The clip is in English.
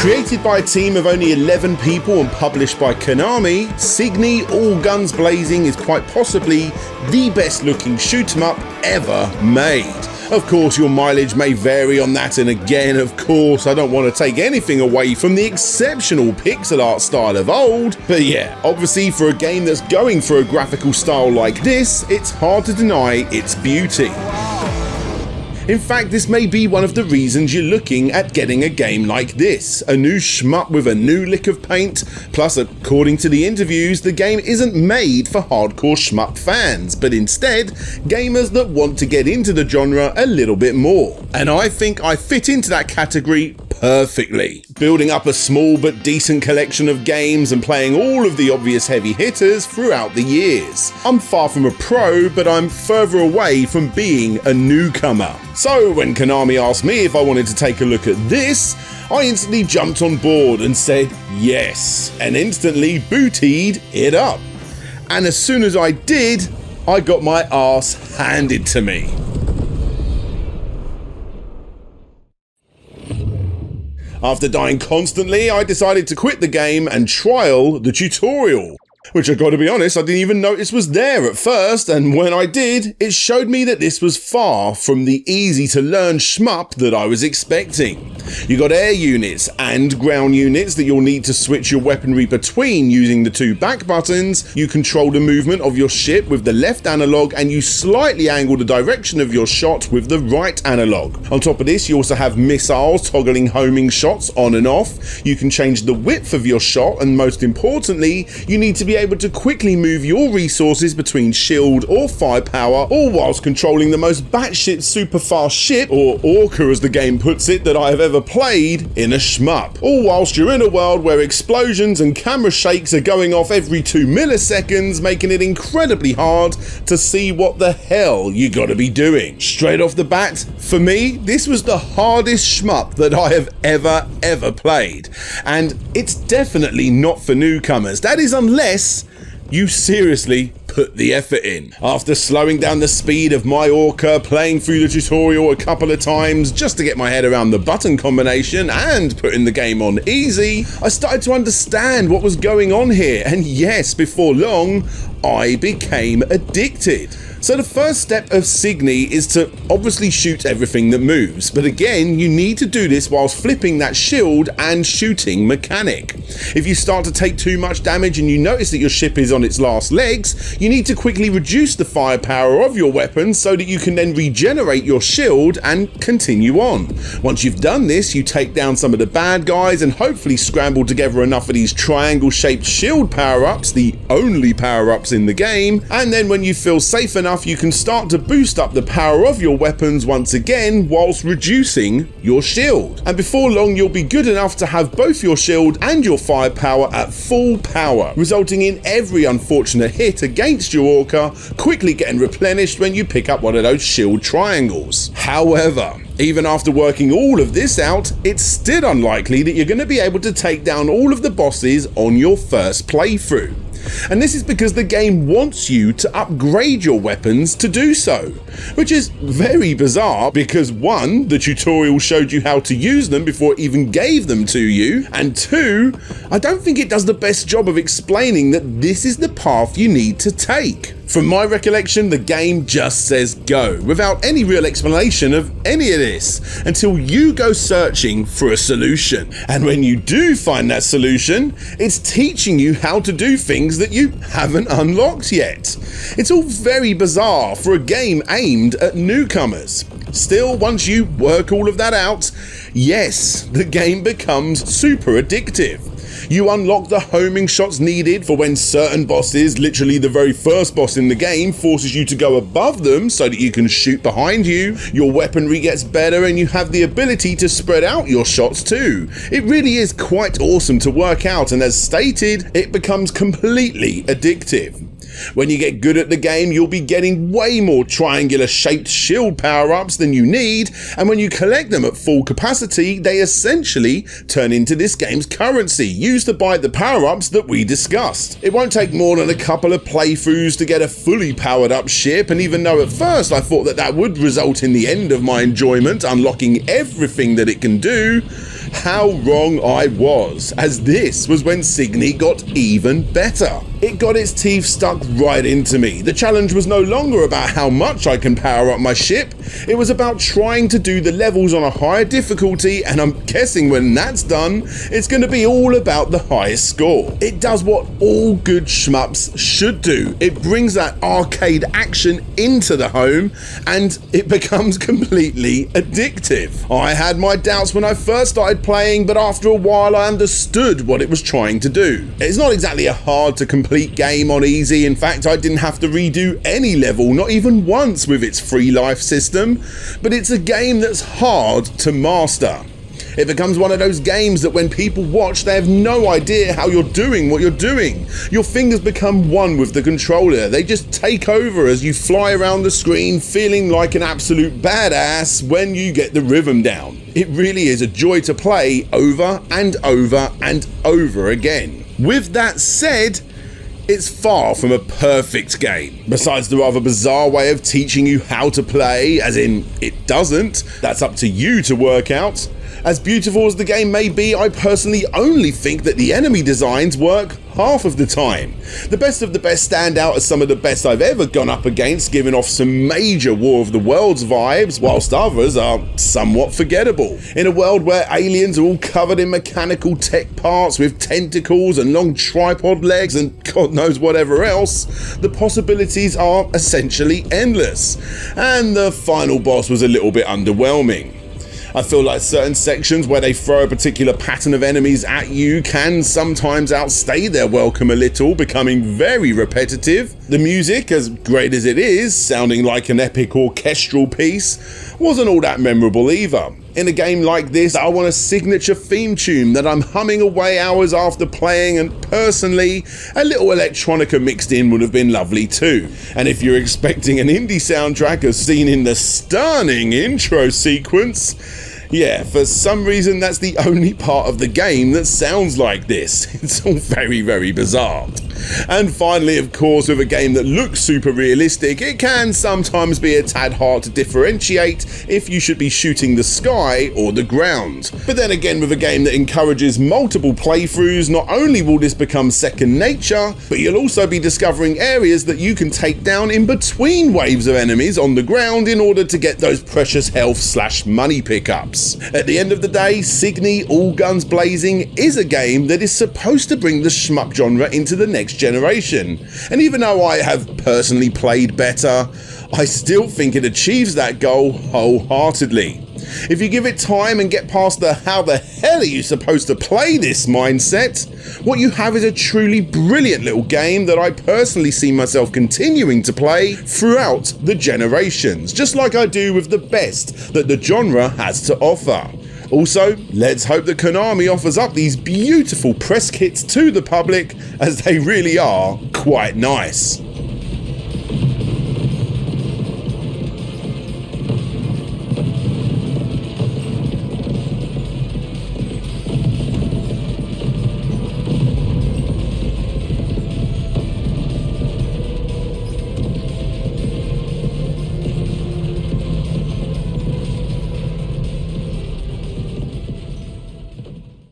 Created by a team of only 11 people and published by Konami, Cygni All Guns Blazing is quite possibly the best looking shoot 'em up ever made. Of course, your mileage may vary on that, and again, of course, I don't want to take anything away from the exceptional pixel art style of old, but yeah, obviously for a game that's going for a graphical style like this, it's hard to deny its beauty. In fact, this may be one of the reasons you're looking at getting a game like this. A new shmup with a new lick of paint, plus according to the interviews, the game isn't made for hardcore shmup fans, but instead, gamers that want to get into the genre a little bit more. And I think I fit into that category perfectly. Building up a small but decent collection of games and playing all of the obvious heavy hitters throughout the years. I'm far from a pro, but I'm further away from being a newcomer. So when Konami asked me if I wanted to take a look at this, I instantly jumped on board and said yes, and instantly bootied it up. And as soon as I did, I got my arse handed to me. After dying constantly, I decided to quit the game and trial the tutorial. Which I gotta be honest, I didn't even notice was there at first, and when I did, it showed me that this was far from the easy to learn shmup that I was expecting. You got air units and ground units that you'll need to switch your weaponry between using the two back buttons. You control the movement of your ship with the left analog, and you slightly angle the direction of your shot with the right analog. On top of this, you also have missiles toggling homing shots on and off. You can change the width of your shot, and most importantly, you need to be able to quickly move your resources between shield or firepower, all whilst controlling the most batshit super fast ship, or orca as the game puts it, that I have ever played in a shmup. All whilst you're in a world where explosions and camera shakes are going off every 2 milliseconds, making it incredibly hard to see what the hell you gotta be doing. Straight off the bat, for me, this was the hardest shmup that I have ever played. And it's definitely not for newcomers. That is unless you seriously put the effort in. After slowing down the speed of my orca, playing through the tutorial a couple of times just to get my head around the button combination and putting the game on easy, I started to understand what was going on here, and yes, before long, I became addicted. So the first step of Cygni is to obviously shoot everything that moves, but again, you need to do this whilst flipping that shield and shooting mechanic. If you start to take too much damage and you notice that your ship is on its last legs, you need to quickly reduce the firepower of your weapon so that you can then regenerate your shield and continue on. Once you've done this, you take down some of the bad guys and hopefully scramble together enough of these triangle-shaped shield power-ups, the only power-ups in the game, and then when you feel safe enough, you can start to boost up the power of your weapons once again whilst reducing your shield. And before long, you'll be good enough to have both your shield and your firepower at full power, resulting in every unfortunate hit against your orca quickly getting replenished when you pick up one of those shield triangles. However, even after working all of this out, it's still unlikely that you're going to be able to take down all of the bosses on your first playthrough. And this is because the game wants you to upgrade your weapons to do so, which is very bizarre because 1, the tutorial showed you how to use them before it even gave them to you, and 2, I don't think it does the best job of explaining that this is the path you need to take. From my recollection, the game just says go, without any real explanation of any of this, until you go searching for a solution. And when you do find that solution, it's teaching you how to do things that you haven't unlocked yet. It's all very bizarre for a game aimed at newcomers. Still, once you work all of that out, yes, the game becomes super addictive. You unlock the homing shots needed for when certain bosses, literally the very first boss in the game, forces you to go above them so that you can shoot behind you. Your weaponry gets better and you have the ability to spread out your shots too. It really is quite awesome to work out, and as stated, it becomes completely addictive. When you get good at the game, you'll be getting way more triangular shaped shield power-ups than you need, and when you collect them at full capacity, they essentially turn into this game's currency, used to buy the power-ups that we discussed. It won't take more than a couple of playthroughs to get a fully powered up ship, and even though at first I thought that would result in the end of my enjoyment, unlocking everything that it can do, How wrong I was, as this was when Cygni got even better. It got its teeth stuck right into me. The challenge was no longer about how much I can power up my ship, it was about trying to do the levels on a higher difficulty, and I'm guessing when that's done, it's going to be all about the highest score. It does what all good shmups should do. It brings that arcade action into the home, and it becomes completely addictive. I had my doubts when I first started playing, but after a while I understood what it was trying to do. It's not exactly a hard to complete game on easy. In fact, I didn't have to redo any level, not even once, with its free life system, but it's a game that's hard to master. It becomes one of those games that when people watch, they have no idea how you're doing what you're doing. Your fingers become one with the controller. They just take over as you fly around the screen feeling like an absolute badass when you get the rhythm down. It really is a joy to play over and over and over again. With that said, it's far from a perfect game. Besides the rather bizarre way of teaching you how to play, as in, it doesn't. That's up to you to work out. As beautiful as the game may be, I personally only think that the enemy designs work half of the time. The best of the best stand out as some of the best I've ever gone up against, giving off some major War of the Worlds vibes, whilst others are somewhat forgettable. In a world where aliens are all covered in mechanical tech parts with tentacles and long tripod legs and God knows whatever else, the possibilities are essentially endless. And the final boss was a little bit underwhelming. I feel like certain sections where they throw a particular pattern of enemies at you can sometimes outstay their welcome a little, becoming very repetitive. The music, as great as it is, sounding like an epic orchestral piece, wasn't all that memorable either. In a game like this, I want a signature theme tune that I'm humming away hours after playing, and personally, a little electronica mixed in would have been lovely too. And if you're expecting an indie soundtrack as seen in the stunning intro sequence, yeah, for some reason that's the only part of the game that sounds like this. It's all very, very bizarre. And finally, of course, with a game that looks super realistic, it can sometimes be a tad hard to differentiate if you should be shooting the sky or the ground. But then again, with a game that encourages multiple playthroughs, not only will this become second nature, but you'll also be discovering areas that you can take down in between waves of enemies on the ground in order to get those precious health/money pickups. At the end of the day, Cygni All Guns Blazing is a game that is supposed to bring the shmup genre into the next generation, and even though I have personally played better, I still think it achieves that goal wholeheartedly. If you give it time and get past the how the hell are you supposed to play this mindset, what you have is a truly brilliant little game that I personally see myself continuing to play throughout the generations, just like I do with the best that the genre has to offer. Also, let's hope that Konami offers up these beautiful press kits to the public, as they really are quite nice.